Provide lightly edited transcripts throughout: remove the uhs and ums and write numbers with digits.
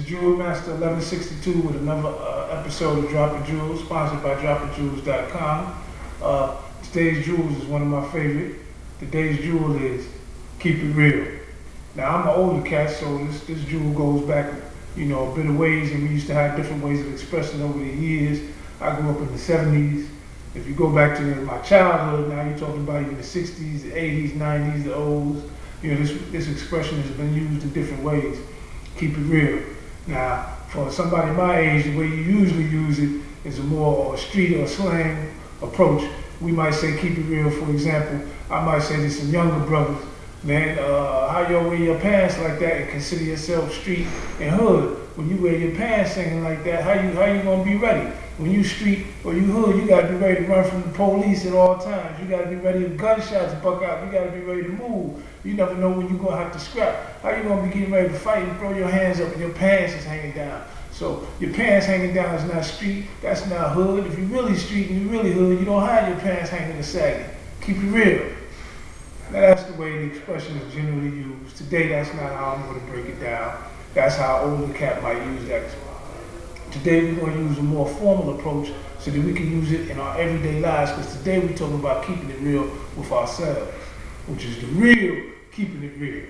Jewel Master 1162 with another episode of Dropping Jewels, sponsored by DroppingJewels.com. Today's Jewels is one of my favorite. Today's Jewel is Keep It Real. Now, I'm an older cat, so this jewel goes back, a bit of ways, and we used to have different ways of expressing over the years. I grew up in the 70s. If you go back to my childhood, now you're talking about even the 60s, the 80s, 90s, the O's. This expression has been used in different ways. Keep it real. Now, for somebody my age, the way you usually use it is a more street or slang approach. We might say keep it real. For example, I might say to some younger brothers, man, how you wear your pants like that and consider yourself street and hood? When you wear your pants singing like that, how you gonna be ready? When you street or you hood, you gotta be ready to run from the police at all times. You gotta be ready if gunshots buck out. You gotta be ready to move. You never know when you're gonna have to scrap. How you gonna be getting ready to fight and throw your hands up and your pants is hanging down? So your pants hanging down is not street, that's not hood. If you really street and you really hood, you don't have your pants hanging and sagging. Keep it real. Now that's the way the expression is generally used. Today that's not how I'm gonna break it down. That's how older cat might use that. Today we're going to use a more formal approach so that we can use it in our everyday lives, because today we're talking about keeping it real with ourselves, which is the real keeping it real.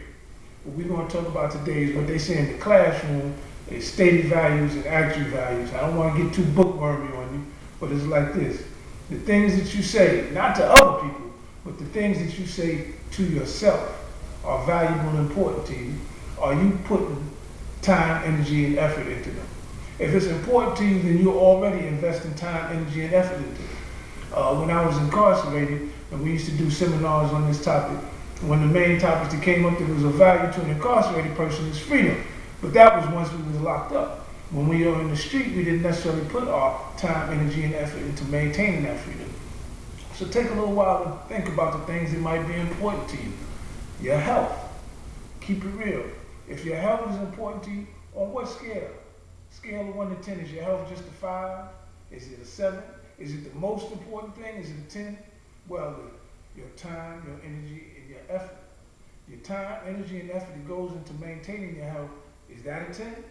What we're going to talk about today is what they say in the classroom is stated values and actual values. I don't want to get too bookwormy on you, but it's like this. The things that you say, not to other people, but the things that you say to yourself are valuable and important to you. Are you putting time, energy, and effort into them? If it's important to you, then you're already investing time, energy, and effort into it. When I was incarcerated, and we used to do seminars on this topic, one of the main topics that came up that was of value to an incarcerated person is freedom. But that was once we was locked up. When we were in the street, we didn't necessarily put our time, energy, and effort into maintaining that freedom. So take a little while to think about the things that might be important to you. Your health. Keep it real. If your health is important to you, on what scale? Scale of 1 to 10, is your health just a 5? Is it a 7? Is it the most important thing? Is it a 10? Well, your time, your energy, and your effort. Your time, energy, and effort that goes into maintaining your health, is that a 10?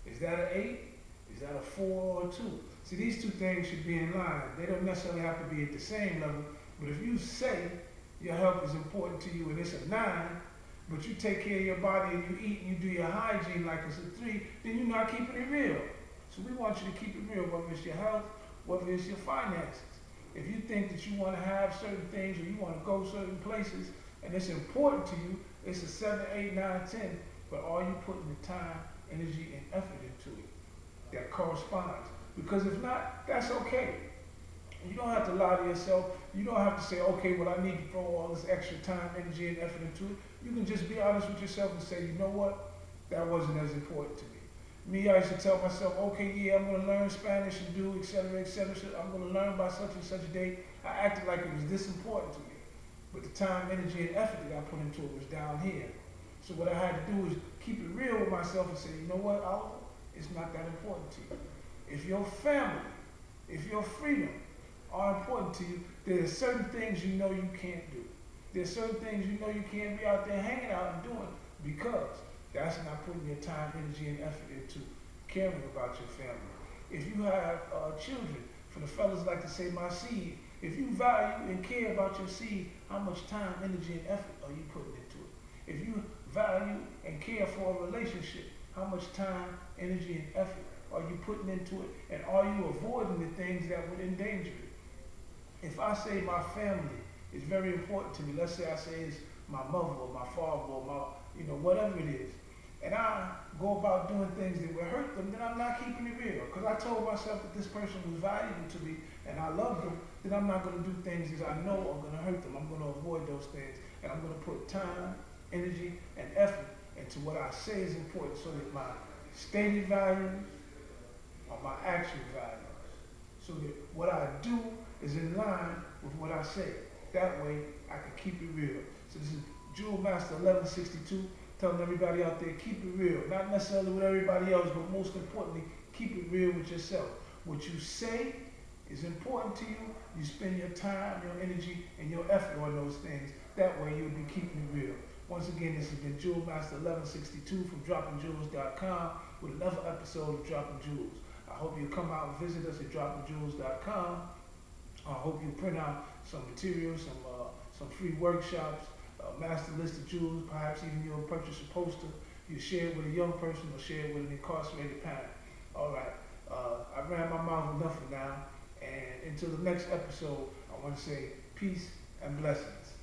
Is that an 8? Is that a 4 or a 2? See, these two things should be in line. They don't necessarily have to be at the same level, but if you say your health is important to you and it's a 9, but you take care of your body and you eat and you do your hygiene like it's a 3, then you're not keeping it real. So we want you to keep it real, whether it's your health, whether it's your finances. If you think that you want to have certain things or you want to go certain places and it's important to you, it's a 7, 8, 9, 10, but are you putting the time, energy, and effort into it that corresponds? Because if not, that's okay. You don't have to lie to yourself. You don't have to say, okay, well, I need to throw all this extra time, energy, and effort into it. You can just be honest with yourself and say, you know what? That wasn't as important to me. I used to tell myself, okay, yeah, I'm going to learn Spanish and do, et cetera, et cetera. I'm going to learn by such and such a date. I acted like it was this important to me. But the time, energy, and effort that I put into it was down here. So what I had to do is keep it real with myself and say, you know what, Oliver? It's not that important to you. If your family, if your freedom are important to you, there are certain things you know you can't do. There's certain things you know you can't be out there hanging out and doing, because that's not putting your time, energy, and effort into caring about your family. If you have children, for the fellas like to say my seed, if you value and care about your seed, how much time, energy, and effort are you putting into it? If you value and care for a relationship, how much time, energy, and effort are you putting into it? And are you avoiding the things that would endanger it? If I say my family is very important to me, let's say I say it's my mother or my father or my, whatever it is, and I go about doing things that will hurt them, then I'm not keeping it real. Because I told myself that this person was valuable to me and I love them, then I'm not going to do things that I know are going to hurt them. I'm going to avoid those things, and I'm going to put time, energy, and effort into what I say is important, so that my stated values are my actual values. So that what I do is in line with what I say. That way, I can keep it real. So this is Jewel Master 1162, telling everybody out there, keep it real. Not necessarily with everybody else, but most importantly, keep it real with yourself. What you say is important to you, you spend your time, your energy, and your effort on those things. That way you'll be keeping it real. Once again, this has been Jewel Master 1162 from droppingjewels.com with another episode of Dropping Jewels. I hope you'll come out and visit us at droppingjewels.com. I hope you print out some materials, some free workshops, a master list of jewels, perhaps even you'll purchase a poster. You share it with a young person or share it with an incarcerated parent. All right, I ran my mouth enough for now, and until the next episode, I want to say peace and blessings.